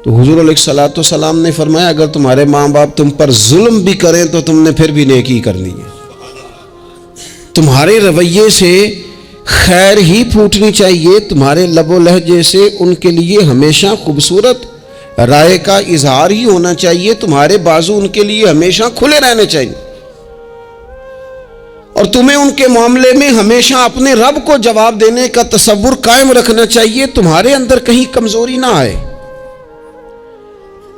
تو حضور علیہ الصلوۃ والسلام نے فرمایا اگر تمہارے ماں باپ تم پر ظلم بھی کریں تو تم نے پھر بھی نیکی کرنی ہے، تمہارے رویے سے خیر ہی پھوٹنی چاہیے، تمہارے لب و لہجے سے ان کے لیے ہمیشہ خوبصورت رائے کا اظہار ہی ہونا چاہیے، تمہارے بازو ان کے لیے ہمیشہ کھلے رہنے چاہیے، اور تمہیں ان کے معاملے میں ہمیشہ اپنے رب کو جواب دینے کا تصور قائم رکھنا چاہیے، تمہارے اندر کہیں کمزوری نہ آئے۔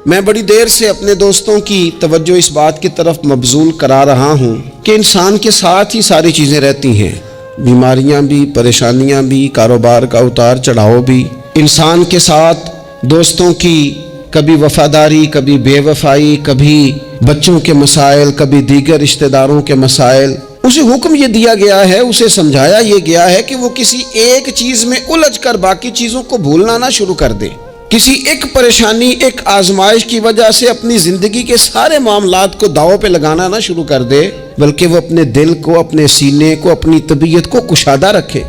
میں بڑی دیر سے اپنے دوستوں کی توجہ اس بات کی طرف مبذول کرا رہا ہوں کہ انسان کے ساتھ ہی ساری چیزیں رہتی ہیں، بیماریاں بھی، پریشانیاں بھی، کاروبار کا اتار چڑھاؤ بھی، انسان کے ساتھ دوستوں کی کبھی وفاداری، کبھی بے وفائی، کبھی بچوں کے مسائل، کبھی دیگر رشتہ داروں کے مسائل۔ اسے حکم یہ دیا گیا ہے، اسے سمجھایا یہ گیا ہے کہ وہ کسی ایک چیز میں الجھ کر باقی چیزوں کو بھولنا نہ شروع کر دے، کسی ایک پریشانی، ایک آزمائش کی وجہ سے اپنی زندگی کے سارے معاملات کو داؤ پہ لگانا نہ شروع کر دے، بلکہ وہ اپنے دل کو، اپنے سینے کو، اپنی طبیعت کو کشادہ رکھے۔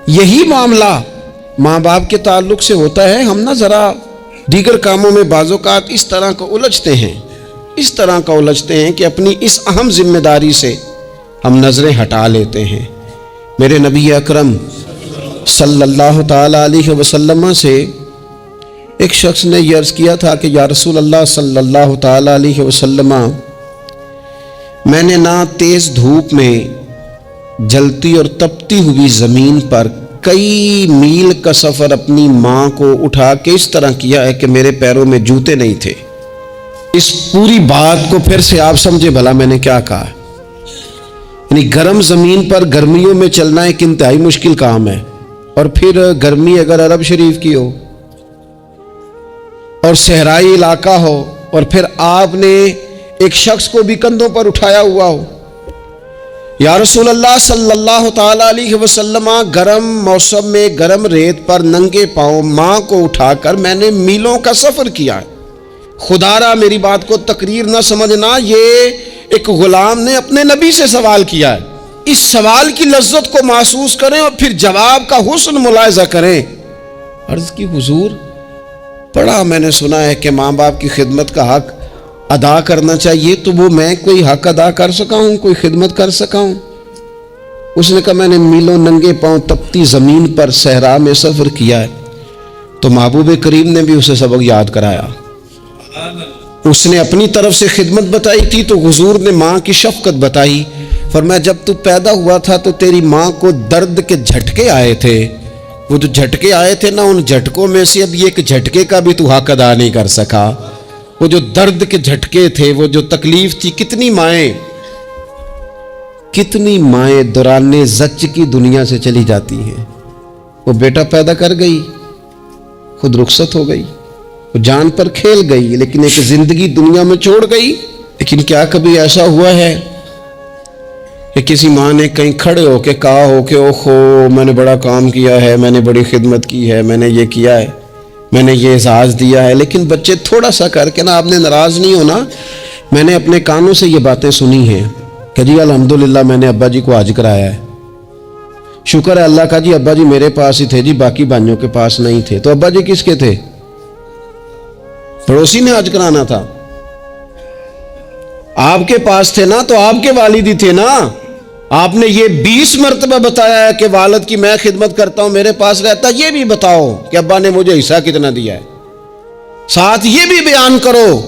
یہی معاملہ ماں باپ کے تعلق سے ہوتا ہے۔ ہم نہ ذرا دیگر کاموں میں بعض اوقات اس طرح کا الجھتے ہیں کہ اپنی اس اہم ذمہ داری سے ہم نظریں ہٹا لیتے ہیں۔ میرے نبی اکرم صلی اللہ تعالی علیہ وسلم سے ایک شخص نے یہ عرض کیا تھا کہ یا رسول اللہ صلی اللہ تعالی علیہ وسلم، میں نے نہ تیز دھوپ میں جلتی اور تپتی ہوئی زمین پر کئی میل کا سفر اپنی ماں کو اٹھا کے اس طرح کیا ہے کہ میرے پیروں میں جوتے نہیں تھے۔ اس پوری بات کو پھر سے آپ سمجھے بھلا میں نے کیا کہا۔ یعنی گرم زمین پر گرمیوں میں چلنا ایک انتہائی مشکل کام ہے، اور پھر گرمی اگر عرب شریف کی ہو اور صحرائی علاقہ ہو، اور پھر آپ نے ایک شخص کو بھی کندھوں پر اٹھایا ہوا ہو۔ یا رسول اللہ صلی اللہ تعالی علیہ وسلم، گرم موسم میں گرم ریت پر ننگے پاؤں ماں کو اٹھا کر میں نے میلوں کا سفر کیا ہے۔ خدا را میری بات کو تقریر نہ سمجھنا، یہ ایک غلام نے اپنے نبی سے سوال کیا ہے۔ اس سوال کی لذت کو محسوس کریں اور پھر جواب کا حسن ملاحظہ کریں۔ عرض کی حضور، بڑا میں نے سنا ہے کہ ماں باپ کی خدمت کا حق ادا کرنا چاہیے، تو وہ میں کوئی حق ادا کر سکا ہوں، کوئی خدمت کر سکا ہوں؟ اس نے کہا میں نے میلوں ننگے پاؤں تپتی زمین پر صحرا میں سفر کیا ہے۔ تو محبوب کریم نے بھی اسے سبق یاد کرایا۔ اس نے اپنی طرف سے خدمت بتائی تھی تو حضور نے ماں کی شفقت بتائی۔ فرمایا جب تو پیدا ہوا تھا تو تیری ماں کو درد کے جھٹکے آئے تھے، وہ جو جھٹکے آئے تھے نا، ان جھٹکوں میں سے اب یہ ایک جھٹکے کا بھی تو حق ادا نہیں کر سکا۔ وہ جو درد کے جھٹکے تھے، وہ جو تکلیف تھی، کتنی مائیں دوران زچ کی دنیا سے چلی جاتی ہیں۔ وہ بیٹا پیدا کر گئی، خود رخصت ہو گئی، وہ جان پر کھیل گئی، لیکن ایک زندگی دنیا میں چھوڑ گئی۔ لیکن کیا کبھی ایسا ہوا ہے کہ کسی ماں نے کہیں کھڑے ہو کے کہا ہو کہ اوہو میں نے بڑا کام کیا ہے، میں نے بڑی خدمت کی ہے، میں نے یہ کیا ہے، میں نے یہ اعزاز دیا ہے، لیکن بچے تھوڑا سا کر کے نا، آپ نے ناراض نہیں ہونا، میں نے اپنے کانوں سے یہ باتیں سنی ہیں کہ جی الحمدللہ میں نے ابا جی کو حج کرایا ہے، شکر ہے اللہ کا جی ابا جی میرے پاس ہی تھے جی، باقی بھائیوں کے پاس نہیں تھے۔ تو ابا جی کس کے تھے؟ پڑوسی نے حج کرانا تھا، آپ کے پاس تھے نا، تو آپ کے والد ہی تھے نا۔ آپ نے یہ 20 مرتبہ بتایا ہے کہ والد کی میں خدمت کرتا ہوں، میرے پاس رہتا، یہ بھی بتاؤ کہ ابا نے مجھے حصہ کتنا دیا ہے۔ ساتھ یہ بھی بیان کرو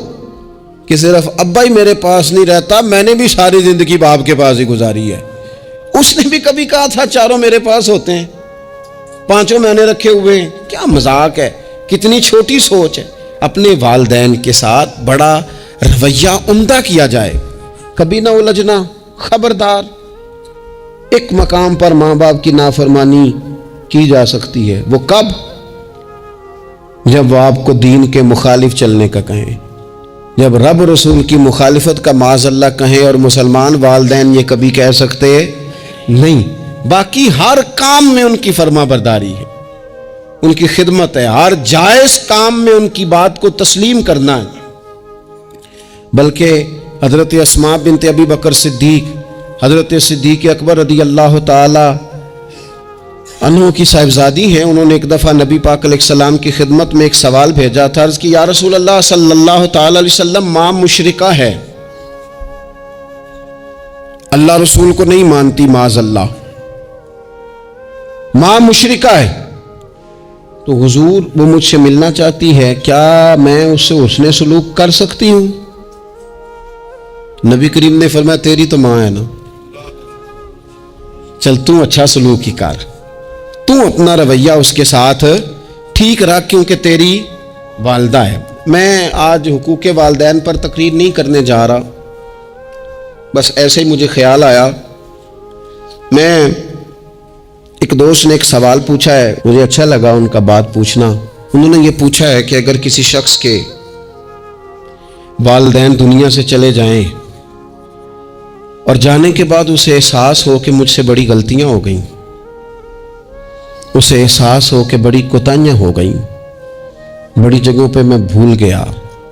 کہ صرف ابا ہی میرے پاس نہیں رہتا، میں نے بھی ساری زندگی باپ کے پاس ہی گزاری ہے۔ اس نے بھی کبھی کہا تھا چاروں میرے پاس ہوتے ہیں، پانچوں میں نے رکھے ہوئے ہیں۔ کیا مذاق ہے، کتنی چھوٹی سوچ ہے۔ اپنے والدین کے ساتھ بڑا رویہ عمدہ کیا جائے، کبھی نہ الجھنا۔ خبردار، ایک مقام پر ماں باپ کی نافرمانی کی جا سکتی ہے، وہ کب؟ جب وہ آپ کو دین کے مخالف چلنے کا کہیں، جب رب رسول کی مخالفت کا معاذ اللہ کہیں، اور مسلمان والدین یہ کبھی کہہ سکتے نہیں۔ باقی ہر کام میں ان کی فرما برداری ہے، ان کی خدمت ہے، ہر جائز کام میں ان کی بات کو تسلیم کرنا ہے۔ بلکہ حضرت اسماء بنت ابی بکر صدیق، حضرت صدیق اکبر رضی اللہ تعالی انہوں کی صاحبزادی ہیں، انہوں نے ایک دفعہ نبی پاک علیہ السلام کی خدمت میں ایک سوال بھیجا تھا، عرض کی یا رسول اللہ صلی اللہ تعالی علیہ وسلم ماں مشرکہ ہے، اللہ رسول کو نہیں مانتی، معاذ اللہ، ماں مشرکہ ہے، تو حضور وہ مجھ سے ملنا چاہتی ہے، کیا میں اس سے حسن سلوک کر سکتی ہوں؟ نبی کریم نے فرمایا تیری تو ماں ہے نا، چل تم اچھا سلوک ہی کر، تم اپنا رویہ اس کے ساتھ ٹھیک رکھ، کیونکہ تیری والدہ ہے۔ میں آج حقوق والدین پر تقریر نہیں کرنے جا رہا، بس ایسے ہی مجھے خیال آیا۔ میں ایک دوست نے ایک سوال پوچھا ہے، مجھے اچھا لگا ان کا بات پوچھنا۔ انہوں نے یہ پوچھا ہے کہ اگر کسی شخص کے والدین دنیا سے چلے جائیں اور جانے کے بعد اسے احساس ہو کہ مجھ سے بڑی غلطیاں ہو گئیں، اسے احساس ہو کہ بڑی کوتاہیاں ہو گئیں، بڑی جگہوں پہ میں بھول گیا۔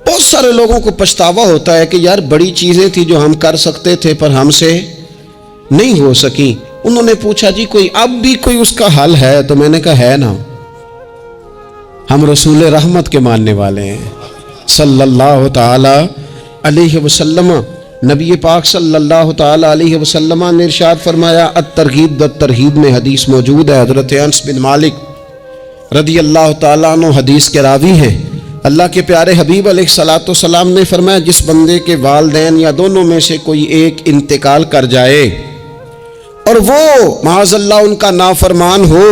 بہت سارے لوگوں کو پچھتاوا ہوتا ہے کہ یار بڑی چیزیں تھی جو ہم کر سکتے تھے پر ہم سے نہیں ہو سکیں۔ انہوں نے پوچھا جی کوئی اب بھی کوئی اس کا حل ہے؟ تو میں نے کہا ہے نا، ہم رسول رحمت کے ماننے والے ہیں صلی اللہ تعالی علیہ وسلم۔ نبی پاک صلی اللہ تعالی علیہ وسلم نے ارشاد فرمایا، الترغیب والترہیب میں حدیث موجود ہے، حضرت انس بن مالک رضی اللہ تعالیٰ عنہ حدیث کے راوی ہیں۔ اللہ کے پیارے حبیب علیہ الصلوۃ والسلام نے فرمایا جس بندے کے والدین یا دونوں میں سے کوئی ایک انتقال کر جائے اور وہ معاذ اللہ ان کا نافرمان ہو،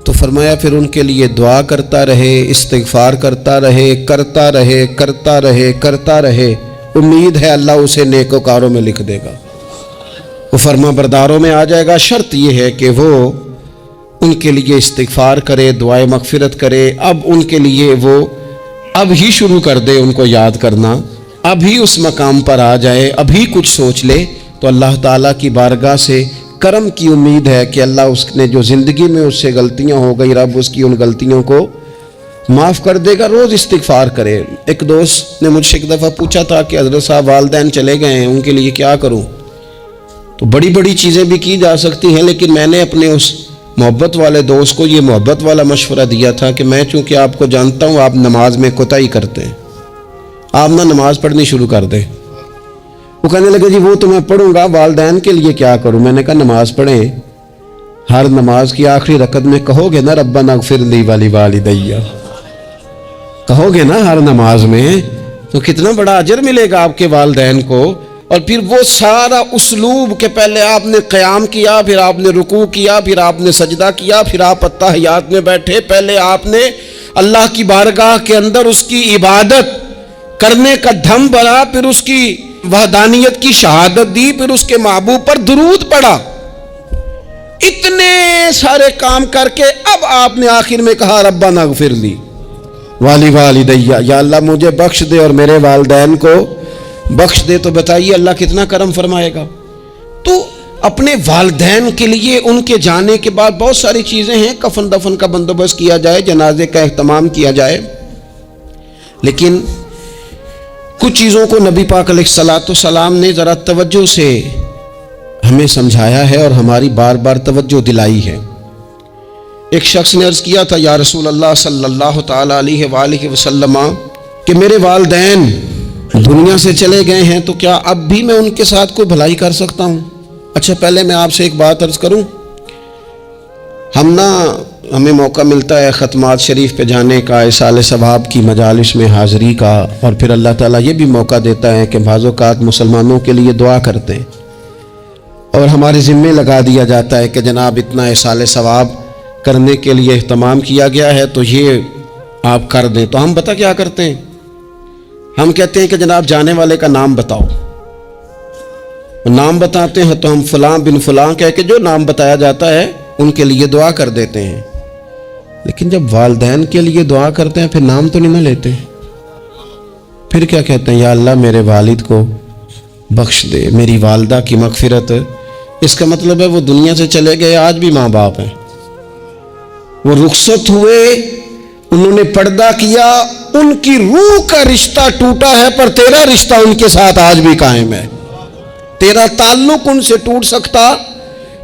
تو فرمایا پھر ان کے لیے دعا کرتا رہے، استغفار کرتا رہے، کرتا رہے، کرتا رہے، کرتا رہے، امید ہے اللہ اسے نیکوکاروں میں لکھ دے گا، وہ فرما برداروں میں آ جائے گا۔ شرط یہ ہے کہ وہ ان کے لیے استغفار کرے، دعائے مغفرت کرے، اب ان کے لیے وہ اب ہی شروع کر دے ان کو یاد کرنا، اب ہی اس مقام پر آ جائے، اب ہی کچھ سوچ لے، تو اللہ تعالیٰ کی بارگاہ سے کرم کی امید ہے کہ اللہ اس نے جو زندگی میں اس سے غلطیاں ہو گئی، رب اس کی ان غلطیوں کو معاف کر دے گا۔ روز استغفار کرے۔ ایک دوست نے مجھ سے ایک دفعہ پوچھا تھا کہ حضرت صاحب والدین چلے گئے ہیں، ان کے لیے کیا کروں؟ تو بڑی بڑی چیزیں بھی کی جا سکتی ہیں، لیکن میں نے اپنے اس محبت والے دوست کو یہ محبت والا مشورہ دیا تھا کہ میں چونکہ آپ کو جانتا ہوں آپ نماز میں کوتاہی کرتے ہیں، آپ نہ نماز پڑھنی شروع کر دیں۔ وہ کہنے لگے جی وہ تو میں پڑھوں گا، والدین کے لیے کیا کروں؟ میں نے کہا نماز پڑھیں، ہر نماز کی آخری رکعت میں کہو گے نا ربنا اغفر لی ولوالدی، کہو گے نا ہر نماز میں، تو کتنا بڑا اجر ملے گا آپ کے والدین کو۔ اور پھر وہ سارا اسلوب کہ پہلے آپ نے قیام کیا، پھر آپ نے رکوع کیا، پھر آپ نے سجدہ کیا، پھر آپ اتحیات میں بیٹھے، پہلے آپ نے اللہ کی بارگاہ کے اندر اس کی عبادت کرنے کا دھم بھرا، پھر اس کی وحدانیت کی شہادت دی، پھر اس کے محبوب پر درود پڑھا، اتنے سارے کام کر کے اب آپ نے آخر میں کہا ربنا اغفر لی ولوالدی، یا اللہ مجھے بخش دے اور میرے والدین کو بخش دے۔ تو بتائیے اللہ کتنا کرم فرمائے گا۔ تو اپنے والدین کے لیے ان کے جانے کے بعد بہت ساری چیزیں ہیں، کفن دفن کا بندوبست کیا جائے، جنازے کا اہتمام کیا جائے، لیکن کچھ چیزوں کو نبی پاک علیہ الصلوۃ والسلام نے ذرا توجہ سے ہمیں سمجھایا ہے اور ہماری بار بار توجہ دلائی ہے۔ ایک شخص نے عرض کیا تھا یا رسول اللہ صلی اللہ تعالی علیہ وآلہ وسلم کہ میرے والدین دنیا سے چلے گئے ہیں تو کیا اب بھی میں ان کے ساتھ کوئی بھلائی کر سکتا ہوں؟ اچھا پہلے میں آپ سے ایک بات عرض کروں، ہمیں موقع ملتا ہے ختمات شریف پہ جانے کا، اصال ثواب کی مجالس میں حاضری کا، اور پھر اللہ تعالیٰ یہ بھی موقع دیتا ہے کہ بعض اوقات مسلمانوں کے لیے دعا کرتے ہیں اور ہمارے ذمے لگا دیا جاتا ہے کہ جناب اتنا اصال ثواب کرنے کے لیے اہتمام کیا گیا ہے تو یہ آپ کر دیں۔ تو ہم پتہ کیا کرتے ہیں، ہم کہتے ہیں کہ جناب جانے والے کا نام بتاؤ، نام بتاتے ہیں تو ہم فلاں بن فلاں کہہ کے جو نام بتایا جاتا ہے ان کے لیے دعا کر دیتے ہیں، لیکن جب والدین کے لیے دعا کرتے ہیں پھر نام تو نہیں نہ لیتے، پھر کیا کہتے ہیں یا اللہ میرے والد کو بخش دے، میری والدہ کی مغفرت۔ اس کا مطلب ہے وہ دنیا سے چلے گئے، آج بھی ماں باپ ہیں، وہ رخصت ہوئے، انہوں نے پردہ کیا، ان کی روح کا رشتہ ٹوٹا ہے پر تیرا رشتہ ان کے ساتھ آج بھی قائم ہے، تیرا تعلق ان سے ٹوٹ سکتا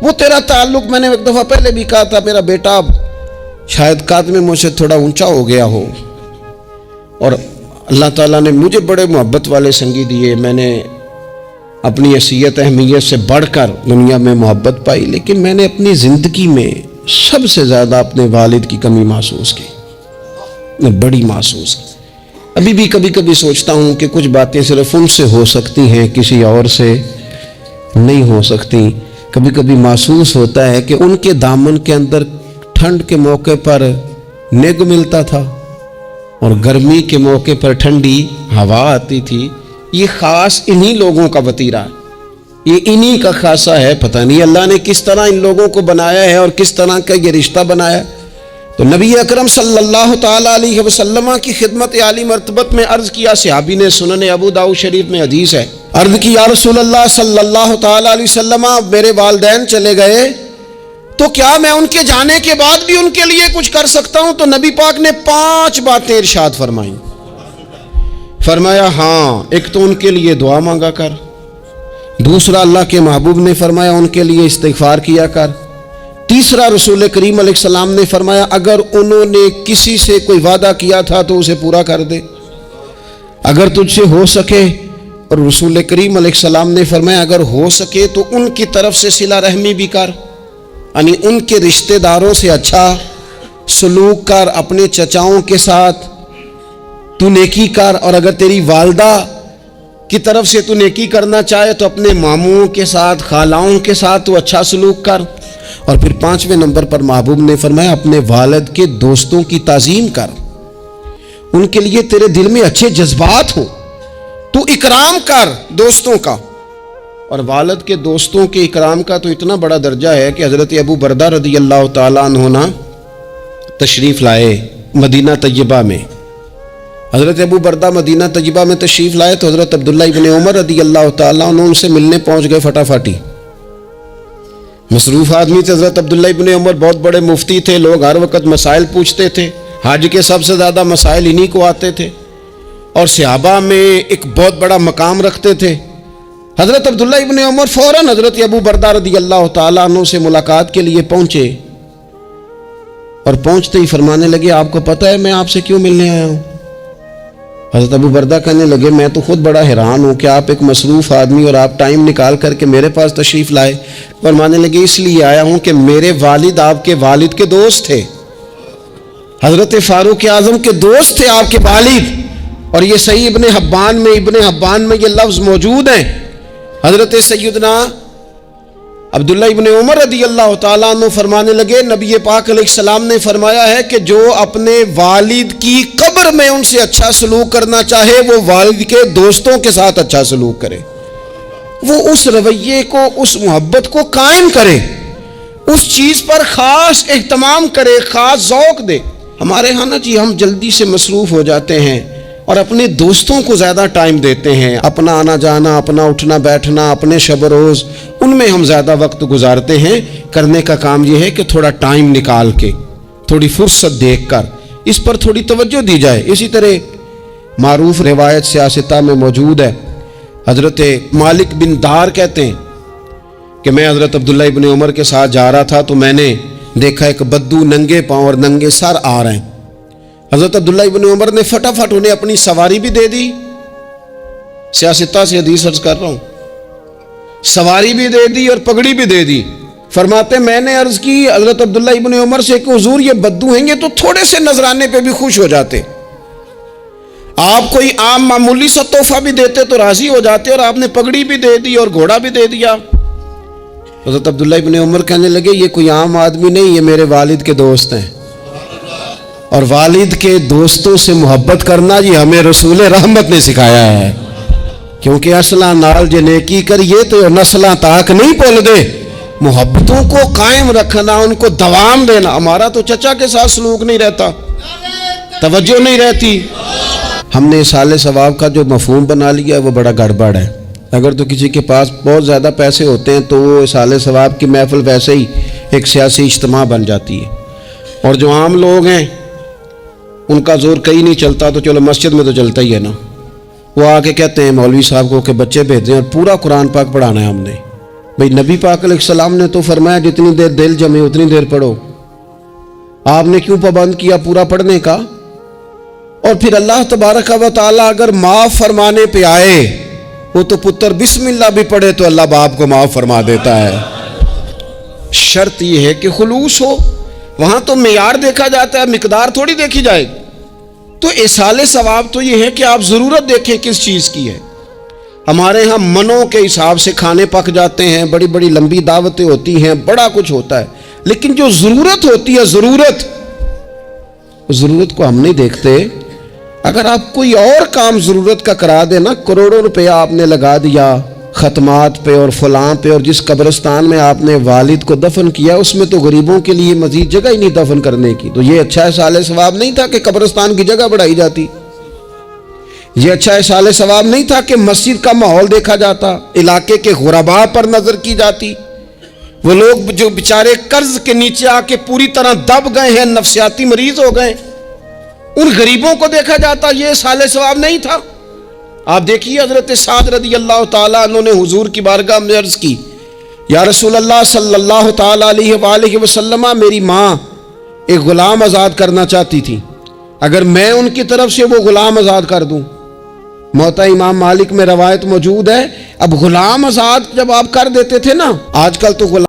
وہ تیرا تعلق، میں نے ایک دفعہ پہلے بھی کہا تھا، میرا بیٹا شاید قد میں مجھ سے تھوڑا اونچا ہو گیا ہو، اور اللہ تعالیٰ نے مجھے بڑے محبت والے سنگی دیے، میں نے اپنی حیثیت اہمیت سے بڑھ کر دنیا میں محبت پائی، لیکن میں نے اپنی زندگی میں سب سے زیادہ اپنے والد کی کمی محسوس کی، میں بڑی محسوس کی۔ ابھی بھی کبھی کبھی سوچتا ہوں کہ کچھ باتیں صرف ان سے ہو سکتی ہیں، کسی اور سے نہیں ہو سکتی۔ کبھی کبھی محسوس ہوتا ہے کہ ان کے دامن کے اندر ٹھنڈ کے موقع پر نگ ملتا تھا اور گرمی کے موقع پر ٹھنڈی ہوا آتی تھی۔ یہ خاص انہی لوگوں کا وطیرہ ہے، یہ انہی کا خاصہ ہے۔ پتہ نہیں اللہ نے کس طرح ان لوگوں کو بنایا ہے اور کس طرح کا یہ رشتہ بنایا ہے۔ تو نبی اکرم صلی اللہ تعالیٰ علیہ وسلم کی خدمت عالی مرتبت میں عرض کیا، صحابی نے، سنن ابو داؤد شریف میں حدیث ہے، عرض کی یا رسول اللہ صلی اللہ تعالیٰ علیہ وسلم، میرے والدین چلے گئے تو کیا میں ان کے جانے کے بعد بھی ان کے لیے کچھ کر سکتا ہوں؟ تو نبی پاک نے 5 باتیں ارشاد فرمائیں۔ فرمایا ہاں، ایک تو ان کے لیے دعا مانگا کر، دوسرا اللہ کے محبوب نے فرمایا ان کے لیے استغفار کیا کر، تیسرا رسول کریم علیہ السلام نے فرمایا اگر انہوں نے کسی سے کوئی وعدہ کیا تھا تو اسے پورا کر دے، اگر تجھ سے ہو سکے، اور رسول کریم علیہ السلام نے فرمایا اگر ہو سکے تو ان کی طرف سے صلہ رحمی بھی کر، یعنی ان کے رشتہ داروں سے اچھا سلوک کر، اپنے چچاؤں کے ساتھ تو نیکی کر، اور اگر تیری والدہ کی طرف سے تو نیکی کرنا چاہے تو اپنے ماموں کے ساتھ، خالاؤں کے ساتھ تو اچھا سلوک کر، اور پھر 5ویں نمبر پر محبوب نے فرمایا اپنے والد کے دوستوں کی تعظیم کر، ان کے لیے تیرے دل میں اچھے جذبات ہوں، تو اکرام کر دوستوں کا۔ اور والد کے دوستوں کے اکرام کا تو اتنا بڑا درجہ ہے کہ حضرت ابو بردہ رضی اللہ تعالیٰ عنہ تشریف لائے مدینہ طیبہ میں۔ حضرت ابو بردہ مدینہ طیبہ میں تشریف لائے تو حضرت عبداللہ ابن عمر رضی اللہ تعالیٰ عنہ ان سے ملنے پہنچ گئے فٹافٹی۔ مصروف آدمی تھے حضرت عبداللہ ابن عمر، بہت بڑے مفتی تھے، لوگ ہر وقت مسائل پوچھتے تھے، حج کے سب سے زیادہ مسائل انہی کو آتے تھے، اور صحابہ میں ایک بہت بڑا مقام رکھتے تھے۔ حضرت عبداللہ ابن عمر فوراً حضرت ابو بردہ رضی اللہ تعالیٰ عنہ سے ملاقات کے لیے پہنچے، اور پہنچتے ہی فرمانے لگے آپ کو پتہ ہے میں آپ سے کیوں ملنے آیا ہوں؟ حضرت ابو بردہ کہنے لگے میں تو خود بڑا حیران ہوں کہ آپ ایک مصروف آدمی اور آپ ٹائم نکال کر کے میرے پاس تشریف لائے۔ فرمانے لگے اس لیے آیا ہوں کہ میرے والد آپ کے والد کے دوست تھے، حضرت فاروق اعظم کے دوست تھے آپ کے والد، اور یہ صحیح ابن حبان میں یہ لفظ موجود ہیں۔ حضرت سیدنا عبداللہ ابن عمر رضی اللہ تعالیٰ عنہ فرمانے لگے نبی پاک علیہ السلام نے فرمایا ہے کہ جو اپنے والد کی قبر میں ان سے اچھا سلوک کرنا چاہے وہ والد کے دوستوں کے ساتھ اچھا سلوک کرے، وہ اس رویے کو، اس محبت کو قائم کرے، اس چیز پر خاص اہتمام کرے، خاص ذوق دے۔ ہمارے ہاں نا جی ہم جلدی سے مصروف ہو جاتے ہیں اور اپنے دوستوں کو زیادہ ٹائم دیتے ہیں، اپنا آنا جانا، اپنا اٹھنا بیٹھنا، اپنے شب و روز ان میں ہم زیادہ وقت گزارتے ہیں۔ کرنے کا کام یہ ہے کہ تھوڑا ٹائم نکال کے، تھوڑی فرصت دیکھ کر اس پر تھوڑی توجہ دی جائے۔ اسی طرح معروف روایت سیاستہ میں موجود ہے، حضرت مالک بن دار کہتے ہیں کہ میں حضرت عبداللہ ابن عمر کے ساتھ جا رہا تھا تو میں نے دیکھا ایک بدو ننگے پاؤں اور ننگے سر آ رہے ہیں۔ حضرت عبداللہ ابن عمر نے فٹافٹ انہیں اپنی سواری بھی دے دی، سیاستہ سے حدیث عرض کر رہا ہوں، سواری بھی دے دی اور پگڑی بھی دے دی۔ فرماتے میں نے عرض کی حضرت عبداللہ ابن عمر سے کہ حضور یہ بدو ہیں گے تو تھوڑے سے نذرانے پہ بھی خوش ہو جاتے، آپ کوئی عام معمولی سا تحفہ بھی دیتے تو راضی ہو جاتے، اور آپ نے پگڑی بھی دے دی اور گھوڑا بھی دے دیا۔ حضرت عبداللہ ابن عمر کہنے لگے یہ کوئی عام آدمی نہیں، یہ میرے والد کے دوست ہیں، اور والد کے دوستوں سے محبت کرنا یہ ہمیں رسول رحمت نے سکھایا ہے، کیونکہ اصلاں نال جے نیکی کریے تو نسلاں تاک نہیں بھول دے۔ محبتوں کو قائم رکھنا، ان کو دوام دینا۔ ہمارا تو چچا کے ساتھ سلوک نہیں رہتا، توجہ نہیں رہتی۔ ہم نے اصالِ ثواب کا جو مفہوم بنا لیا ہے وہ بڑا گڑبڑ ہے۔ اگر تو کسی کے پاس بہت زیادہ پیسے ہوتے ہیں تو وہ اصالِ ثواب کی محفل ویسے ہی ایک سیاسی اجتماع بن جاتی ہے، اور جو عام لوگ ہیں ان کا زور کہیں نہیں چلتا تو چلو مسجد میں تو چلتا ہی ہے نا، وہ آ کے کہتے ہیں مولوی صاحب کو کہ بچے بھیج دیں اور پورا قرآن پاک پڑھانا ہے ہم نے، بھئی نبی پاک علیہ السلام نے تو فرمایا جتنی دیر دل جمے اتنی دیر پڑھو، آپ نے کیوں پابند کیا پورا پڑھنے کا؟ اور پھر اللہ تبارک و تعالیٰ اگر معاف فرمانے پہ آئے، وہ تو پتر بسم اللہ بھی پڑھے تو اللہ باپ کو معاف فرما دیتا ہے۔ شرط یہ ہے کہ خلوص ہو، وہاں تو معیار دیکھا جاتا ہے، مقدار تھوڑی دیکھی جائے گی۔ تو ایصال ثواب تو یہ ہے کہ آپ ضرورت دیکھیں کس چیز کی ہے۔ ہمارے ہاں منوں کے حساب سے کھانے پک جاتے ہیں، بڑی بڑی لمبی دعوتیں ہوتی ہیں، بڑا کچھ ہوتا ہے، لیکن جو ضرورت ہوتی ہے، ضرورت کو ہم نہیں دیکھتے۔ اگر آپ کوئی اور کام ضرورت کا کرا دیں نا، کروڑوں روپیہ آپ نے لگا دیا ختمات پہ اور فلاں پہ، اور جس قبرستان میں آپ نے والد کو دفن کیا اس میں تو غریبوں کے لیے مزید جگہ ہی نہیں دفن کرنے کی، تو یہ اچھا ایصال ثواب نہیں تھا کہ قبرستان کی جگہ بڑھائی جاتی؟ یہ اچھا ایصال ثواب نہیں تھا کہ مسجد کا ماحول دیکھا جاتا، علاقے کے غرباء پر نظر کی جاتی؟ وہ لوگ جو بیچارے قرض کے نیچے آ کے پوری طرح دب گئے ہیں، نفسیاتی مریض ہو گئے، ان غریبوں کو دیکھا جاتا، یہ ایصال ثواب نہیں تھا؟ آپ دیکھیے حضرت سعد رضی اللہ تعالیٰ عنہ نے حضور کی بارگاہ میں عرض کی، یا رسول اللہ صلی اللہ تعالیٰ علیہ وآلہ وسلم، میری ماں ایک غلام آزاد کرنا چاہتی تھی، اگر میں ان کی طرف سے وہ غلام آزاد کر دوں، موطا امام مالک میں روایت موجود ہے، اب غلام آزاد جب آپ کر دیتے تھے نا، آج کل تو غلام